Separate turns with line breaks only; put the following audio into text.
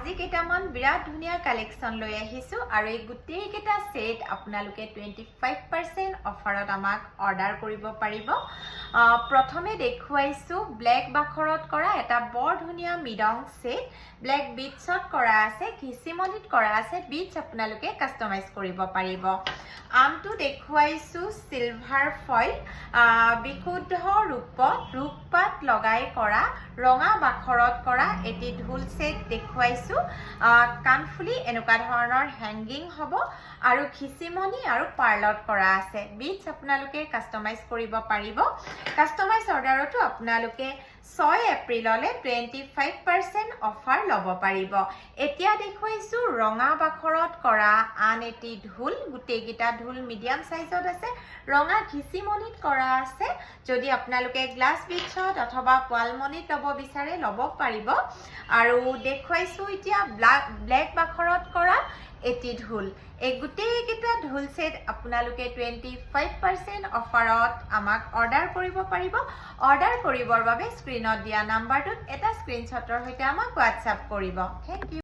আজি কেইটামান বিৰাট ধুনীয়া কালেকশন লৈ আহিছো আৰু এই গুটেই কেইটা সেট আপোনালোকে 25% অফাৰত আমাক অৰ্ডাৰ কৰিব পাৰিব প্ৰথমে দেখুৱাইছো ব্ল্যাক বাখৰত কৰা এটা বৰ ধুনীয়া মিডং সেট ব্ল্যাক বিটছত কৰা আছে ঘিচিমনিত কৰা আছে বিটছ আপোনালোকে কাস্টমাইজ কৰিব পাৰিব আমটো দেখুৱাইছো সিলভাৰ ফইল বিশুদ্ধ ৰূপপাত লগাই কৰা ৰঙা বাখৰত কৰা এটি ঢোল সেট দেখুৱাইছো কানফুলি এনেকুৱা ধৰণৰ হ্যাঙ্গিং হ'ব আৰু ঘিচিমনি আৰু পাৰ্লত কৰা আছে বিটছ আপোনালোকে কাস্টমাইজ কৰিব পাৰিব কাস্টমাইজ অৰ্ডাৰটো আপোনালোকে 6 এপ্ৰিললে 25% অফাৰ ল'ব পাৰিব এতিয়া দেখুৱাইছো ৰঙা বাখৰত কৰা আন এটি ঢোল গুটেই গিটা ঢোল মিডিয়াম সাইজত আছে ৰঙা ঘিচিমনিত কৰা আছে যদি আপোনালোকে গ্লাস বিটছত অথবা পোৱালমনিত ল'ব বিচাৰে ল'ব পাৰিব আৰু দেখুৱাইছো এতিয়া ব্ল্যাক বাখৰত কৰা এটি ঢোল এই গুটেই গিটা ঢোল সেট আপোনালোকে 25% অফাৰত আমাক অৰ্ডাৰ কৰিব পাৰিব অৰ্ডাৰ কৰিবৰ বাবে স্ক্ৰিনত দিয়া নাম্বাৰটোত এটা স্ক্ৰিনশ্বটৰ সৈতে আমাক WhatsApp কৰিব থ্যাংক ইউ